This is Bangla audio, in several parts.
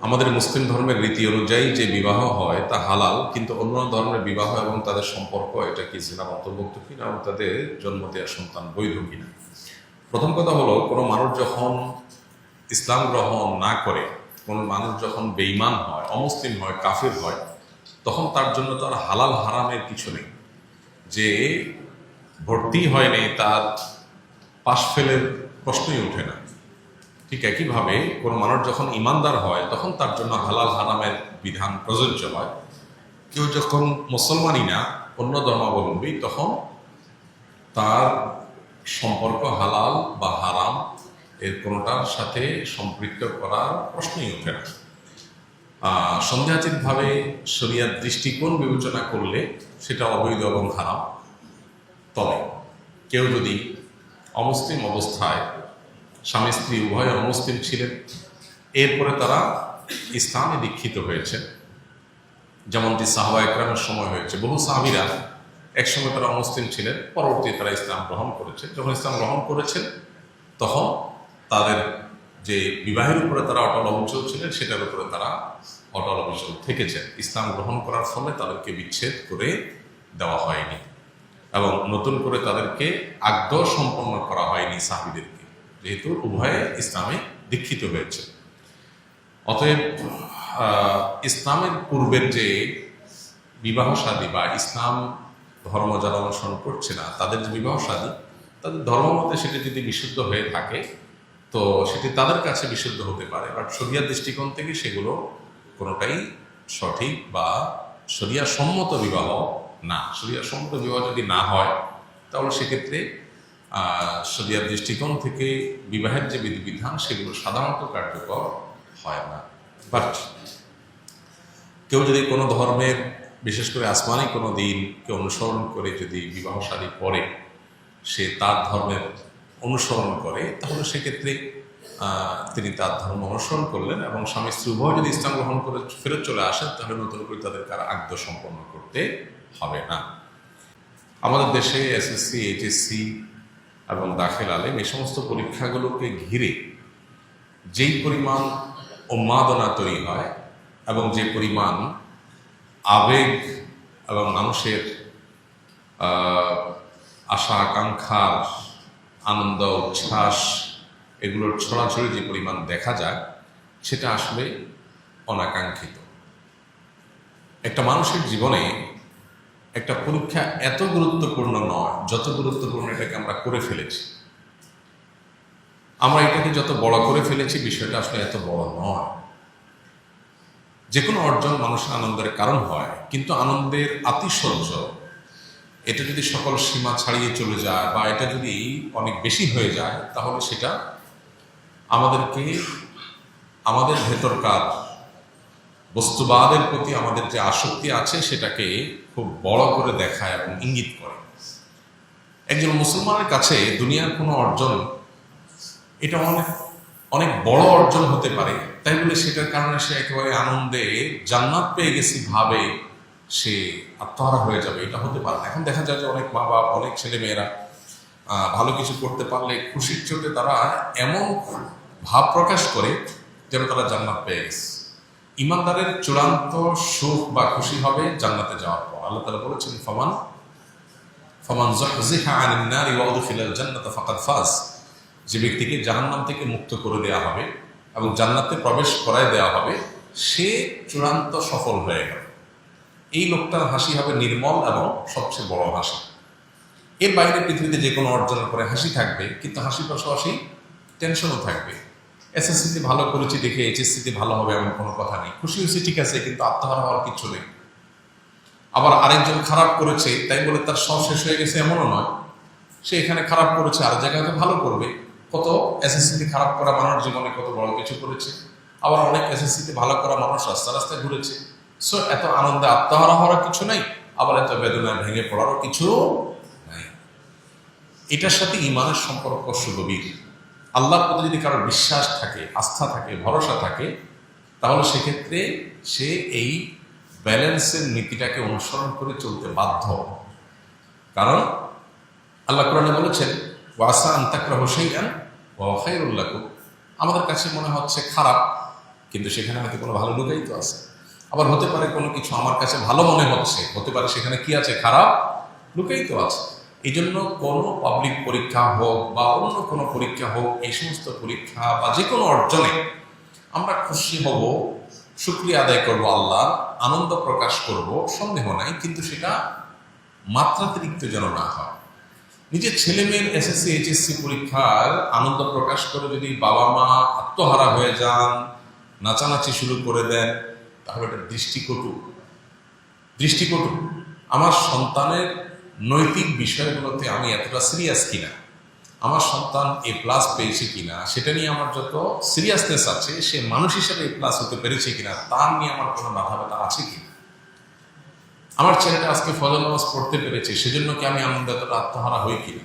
আমাদের মুসলিম ধর্মের রীতি অনুযায়ী যে বিবাহ হয় তা হালাল, কিন্তু অন্য ধর্মের বিবাহ এবং তাদের সম্পর্ক এটা কি জিনার অন্তর্ভুক্ত কিনা এবং তাদের জন্ম দেওয়া সন্তান বৈধ কিনা। প্রথম কথা হলো, কোনো মানুষ যখন ইসলাম গ্রহণ না করে, কোনো মানুষ যখন বেঈমান হয়, অমুসলিম হয়, কাফির হয়, তখন তার জন্য তো আর হালাল হারামের কিছু নেই। যে ভর্তি হয়নি তার পাশ ফেলের প্রশ্নই ওঠে না। ঠিক একইভাবে কোনো মানুষ যখন ইমানদার হয় তখন তার জন্য হালাল হারামের বিধান প্রযোজ্য হয়। কেউ যখন মুসলমানই না, অন্য ধর্মাবলম্বী, তখন তার সম্পর্ক হালাল বা হারাম এর কোনোটার সাথে সম্পৃক্ত করার প্রশ্নই ওঠে না। সন্দেহাতীতভাবে শরিয়ার দৃষ্টিকোণ বিবেচনা করলে সেটা অবৈধ এবং হারাম। তবে কেউ যদি অমুসলিম অবস্থায়, স্বামী স্ত্রী উভয় অমুসলিম ছিলেন, এরপরে তারা ইসলামে দীক্ষিত হয়েছে, যেমনটি সাহাবা একরামের সময় হয়েছে। বহু সাহাবীরা একসময় তারা অমুসলিম ছিলেন, পরবর্তীতে তারা ইসলাম গ্রহণ করেছে। যখন ইসলাম গ্রহণ করেছেন তখন তাদের যে বিবাহের উপরে তারা অটল অবিচল ছিলেন সেটার উপরে তারা অটল অবিচল থেকেছেন। ইসলাম গ্রহণ করার ফলে তাদেরকে বিচ্ছেদ করে দেওয়া হয়নি এবং নতুন করে তাদেরকে আগ্রহ সম্পন্ন করা হয়নি সাহাবীদেরকে, যেহেতু উভয়ে ইসলামে দীক্ষিত হয়েছে। অতএব ইসলামের পূর্বের যে বিবাহ শাদী বা ইসলাম ধর্ম যারা অনুসরণ করছে না তাদের যে বিবাহ শাদী, তাদের ধর্ম মতে সেটি যদি বিশুদ্ধ হয়ে থাকে তো সেটি তাদের কাছে বিশুদ্ধ হতে পারে, বাট শরিয়ার দৃষ্টিকোণ থেকে সেগুলো কোনোটাই সঠিক বা শরিয়া সম্মত বিবাহ না। শরিয়া সম্মত বিবাহ যদি না হয় তাহলে সেক্ষেত্রে শরিয়ার দৃষ্টিকোণ থেকে বিবাহের যে বিধিবিধান সেগুলো সাধারণত কার্যকর হয় না। বাট কেউ যদি কোনো ধর্মের, বিশেষ করে আসমানি কোনো দিনকে অনুসরণ করে যদি বিবাহ শাদী করে, সে তার ধর্মের অনুসরণ করে, তাহলে সেক্ষেত্রে তিনি তার ধর্ম অনুসরণ করলেন এবং স্বামী স্ত্রী উভয় যদি ইসলাম গ্রহণ করে ফেরত চলে আসেন তাহলে নতুন করে তাদেরকে আর আগ্দ সম্পন্ন করতে হবে না। আমাদের দেশে এসএসসি, এইচএসসি এবং দাখিল আলেম এই সমস্ত পরীক্ষাগুলোকে ঘিরে যেই পরিমাণ উন্মাদনা তৈরি হয় এবং যে পরিমাণ আবেগ এবং মানুষের আশা আকাঙ্ক্ষার আনন্দ উচ্ছ্বাস এগুলোর ছড়াছড়ি যে পরিমাণ দেখা যায় সেটা আসলে অনাকাঙ্ক্ষিত। একটা মানুষের জীবনে একটা পরীক্ষা এত গুরুত্বপূর্ণ নয় যত গুরুত্বপূর্ণ এটাকে আমরা করে ফেলেছি। আমরা এটাকে যত বড় করে ফেলেছি, বিষয়টা আসলে এত বড় নয়। যে কোনো অর্জন মানুষের আনন্দের কারণ হয়, কিন্তু আনন্দের আতিশয্য এটা যদি সকল সীমা ছাড়িয়ে চলে যায় বা এটা যদি অনেক বেশি হয়ে যায় তাহলে সেটা আমাদেরকে আমাদের ভেতরকার বস্তুবাদের প্রতি আমাদের যে আসক্তি আছে সেটাকে খুব বড় করে দেখায় এবং ইঙ্গিত করে। একজন মুসলমানের কাছে দুনিয়ার কোনো অর্জন এটা অনেক অনেক বড় অর্জন হতে পারে, তাই বলে সেটার কারণে সে একেবারে আনন্দে জান্নাত পেয়ে গেছি ভাবে সে আত্মহারা হয়ে যাবে, এটা হতে পারে না। এখন দেখা যায় যে অনেক মা বাপ, অনেক ছেলে মেয়েরা ভালো কিছু করতে পারলে খুশির চোটে তারা এমন ভাব প্রকাশ করে যেন তারা জান্নাত পেয়ে গেছে। ইমানদারের চূড়ান্ত সুখ বা খুশি হবে জান্নাতে যাওয়ার পর। আল্লাহ তাআলা বলেছেন, ফামান যুহজিহা আনিন নারি ওয়া উদখিলাল জান্নাতা ফাকাদ ফাজ। যে ব্যক্তিকে জাহান্নাম থেকে মুক্ত করে দেওয়া হবে এবং জান্নাতে প্রবেশ করায় দেওয়া হবে, সে চূড়ান্ত সফল হয়ে গেল। এই লোকটার হাসি হবে নির্মল এবং সবচেয়ে বড় হাসি। এর বাইরে পৃথিবীতে যে কোনো অর্জনের পরে হাসি থাকবে, কিন্তু হাসির পাশাপাশি টেনশনও থাকবে। এসএসসিতে ভালো করেছি দেখে এইচএসসিতে ভালো হবে এমন কোনো কথা নেই। খুশি হয়েছে ঠিক আছে, কিন্তু আত্মহারা হওয়ার কিছু নেই। আবার আরেকজন খারাপ করেছে তাই বলে তার সব শেষ হয়ে গেছে এমনও নয়। সে এখানে খারাপ করেছে, আর জায়গায় তো ভালো করবে। কত এসএসসিতে খারাপ করা মানুষ জীবনে কত বড় কিছু করেছে। আবার অনেক এসএসসিতে ভালো করা মানুষ রাস্তা রাস্তায় ঘুরেছে। সো এত আনন্দে আত্মহারা হওয়ার কিছু নাই, আবার এত বেদনায় ভেঙে পড়ারও কিছু নাই। এটার সাথে ইমানের সম্পর্ক সুগভীর। আল্লাহর প্রতি যদি কারোর বিশ্বাস থাকে, আস্থা থাকে, ভরসা থাকে, তাহলে সেক্ষেত্রে সে এই ব্যালেন্সের নীতিটাকে অনুসরণ করে চলতে বাধ্য। কারণ আল্লাহ কোরআনে বলেছেন, ওয়াসা আন তাকরাহু শাইআন ওয়া হুয়া খায়রুল লাকুম। আমাদের কাছে মনে হচ্ছে খারাপ, কিন্তু সেখানে হয়তো কোনো ভালো লুকায়িত আছে। আবার হতে পারে কোনো কিছু আমার কাছে ভালো মনে হচ্ছে, হতে পারে সেখানে কি আছে, খারাপ লুকায়িত আছে। এই জন্য কোনো পাবলিক পরীক্ষা হোক বা অন্য কোনো পরীক্ষা হোক, এই সমস্ত পরীক্ষা বা যে কোনো অর্জনে আমরা খুশি হব, শুকরিয়া আদায় করব, আল্লাহ আনন্দ প্রকাশ করব, সন্দেহ নাই, কিন্তু সেটা মাত্রাতিরিক্ত যেন না হয়। নিজের ছেলে মেয়ের এসএসসি এইচএসসি পরীক্ষার আনন্দ প্রকাশ করে যদি বাবা মা আত্মহারা হয়ে যান, নাচানাচি শুরু করে দেন, তাহলে এটা দৃষ্টিকটু। আমার সন্তানের নৈতিক বিষয়গুলোতে আমি এতটা সিরিয়াস কিনা, আমার সন্তান A+ পেয়েছে কিনা সেটা নিয়ে আমার যত সিরিয়াসনেস আছে, সে মানুষ হিসেবে A+ হতে পেরেছে কিনা তার নিয়ে আমার কোনো মাথা ব্যথা আছে কিনা, আমার ছেলেটা আজকে ফজর নামাজ পড়তে পেরেছে সেজন্য কি আমি আনন্দ এতটা আত্মহারা হই কিনা,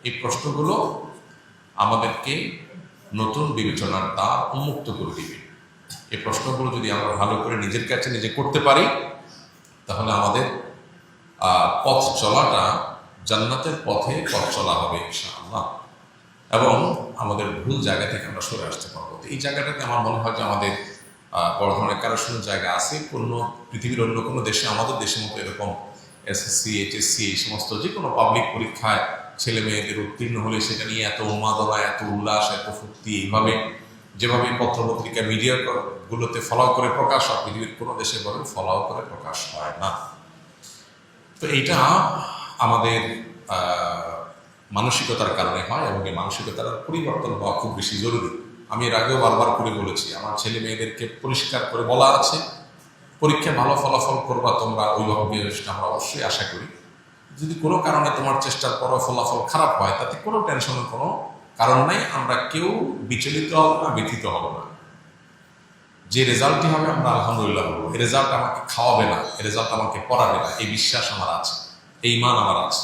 এই প্রশ্নগুলো আমাদেরকে নতুন বিবেচনার দ্বার উন্মুক্ত করে দিবে। এই প্রশ্নগুলো যদি আমরা ভালো করে নিজের কাছে নিজে করতে পারি, তাহলে আমাদের পথ চলাটা জান্নাতের পথে পথ চলা হবে ইনশাআল্লাহ, এবং আমাদের ভুল জায়গা থেকে আমরা সরে আসতে পারবো। তো এই জায়গাটাতে আমার মনে হয় যে আমাদের বড় ধরনের কারোর জায়গা আছে। পৃথিবীর অন্য কোনো দেশে আমাদের দেশের মতো এরকম এসএসসি এইচএসসি এই সমস্ত যে কোনো পাবলিক পরীক্ষায় ছেলে মেয়েদের উত্তীর্ণ হলে সেটা নিয়ে এত উন্মাদনা, এত উল্লাস, এত ফুর্তি, এইভাবে যেভাবে পত্রপত্রিকা মিডিয়া গুলোতে ফলো করে প্রকাশ হয়, পৃথিবীর কোনো দেশে বলেন ফলো করে প্রকাশ হয় না। তো এইটা আমাদের মানসিকতার কারণে হয়, এবং এই মানসিকতার পরিবর্তন হওয়া খুব বেশি জরুরি। আমি এর আগেও বারবার করে বলেছি, আমার ছেলে মেয়েদেরকে পরিষ্কার করে বলা আছে, পরীক্ষায় ভালো ফলাফল করবা তোমরা, অভিভাবকের আমরা অবশ্যই আশা করি। যদি কোনো কারণে তোমার চেষ্টার পরও ফলাফল খারাপ হয়, তাতে কোনো টেনশনের কোনো কারণ নাই, আমরা কেউ বিচলিত হব না, ব্যথিত হব না। যে রেজাল্টই হবে আমরা আলহামদুলিল্লাহ বলবো। এই রেজাল্ট আমাকে খাওয়াবে না, এই রেজাল্ট আমাকে পড়াবে না, এই বিশ্বাস আমার আছে, এই মান আমার আছে।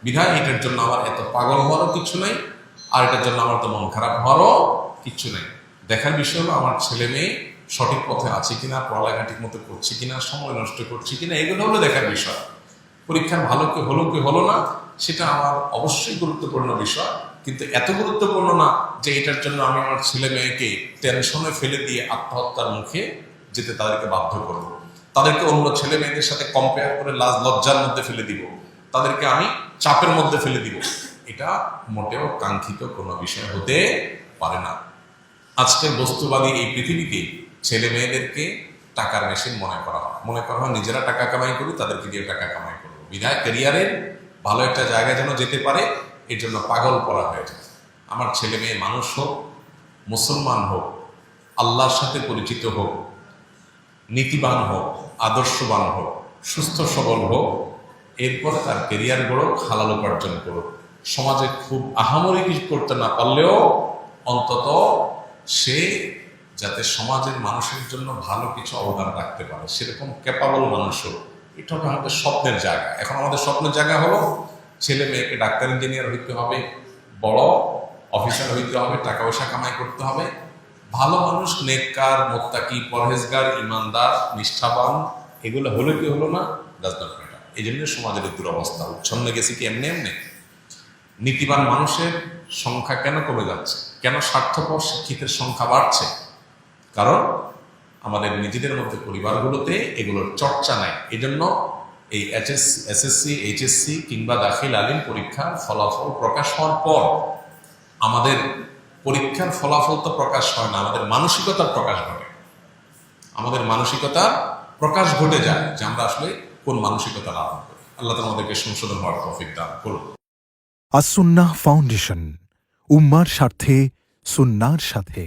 বিধায় এটার জন্য আমার এত পাগল হওয়ারও কিছু নাই, আর এটার জন্য আমার তো মন খারাপ হওয়ারও কিচ্ছু নেই। দেখার বিষয় হলো আমার ছেলে মেয়ে সঠিক পথে আছে কিনা, পড়ালেখা ঠিক মতো করছে কিনা, সময় নষ্ট করছে কিনা, এগুলো হলো দেখার বিষয়। পরীক্ষার ভালো কি হলো না সেটা আমার অবশ্যই গুরুত্বপূর্ণ বিষয়, কিন্তু এত গুরুত্বপূর্ণ না যে এটার জন্য আমি আমার ছেলে মেয়েকে টেনশনে ফেলে দিয়ে আত্মহত্যার মুখে যেতে তাদেরকে বাধ্য করব, তাদেরকে অন্য ছেলে মেয়েদের সাথে কম্পেয়ার করে লাজ লজ্জার মধ্যে ফেলে দিব, তাদেরকে আমি চাপের মধ্যে ফেলে দিব। এটা মোটেও কাঙ্ক্ষিত কোনো বিষয় হতে পারে না। আজকের বস্তুবাদী এই পৃথিবীকে ছেলে মেয়েদেরকে টাকার মেশিন মনে করা হয় নিজেরা টাকা কামাই করি, তাদেরকে দিয়ে টাকা কামাই করবো, বিধায় ক্যারিয়ারের ভালো একটা জায়গায় যেন যেতে পারে এর জন্য পাগল করা হয়ে যায়। আমার ছেলে মেয়ে মানুষ হোক, মুসলমান হোক, আল্লাহর সাথে পরিচিত হোক, নীতিবান হোক, আদর্শবান হোক, সুস্থ সবল হোক, এরপরে তার ক্যারিয়ার গড়ুক, হালাল উপার্জন করুক, সমাজে খুব আহামরি কিছু করতে না পারলেও অন্তত সে যাতে সমাজের মানুষের জন্য ভালো কিছু অবদান রাখতে পারে সেরকম ক্যাপাবল মানুষ হোক। এটা হবে আমাদের স্বপ্নের জায়গা। এখন আমাদের স্বপ্নের জায়গা হলো ছেলে মেয়েকে ডাক্তার ইঞ্জিনিয়ার হইতে হবে, বড় অফিসার হইতে হবে, টাকা পয়সা কামাই করতে হবে, ভালো মানুষ, নেককার, মোত্তাকি, পরহেজগার, ইমানদার, নিষ্ঠাবান, এগুলো হলো কি হলো না, ডাজ নট ম্যাটার। এই জন্য সমাজের দুরবস্থা, উচ্ছন্ন গেছে কি এমনি এমনি। নীতিবান মানুষের সংখ্যা কেন কমে যাচ্ছে, কেন স্বার্থপর শিক্ষিতের সংখ্যা বাড়ছে? কারণ আমাদের নিজেদের মধ্যে পরিবারগুলোতে এগুলোর চর্চা নাই। এই জন্য এই এসএসসি এইচএসসি কিংবা দাখিল আলিম পরীক্ষার ফলাফল প্রকাশ হওয়ার পর আমাদের পরীক্ষার ফলাফল তো প্রকাশ হয় না, আমাদের মানসিকতার প্রকাশ ঘটে। আমাদের মানসিকতার প্রকাশ ঘটে যায় যে আমরা আসলে কোন মানসিকতা লালন করি। আল্লাহ তাআলা আমাদেরকে সংশোধন হওয়ার তৌফিক দান করুন। আস-সুন্নাহ ফাউন্ডেশন, উম্মার স্বার্থে সুন্নাহর সাথে।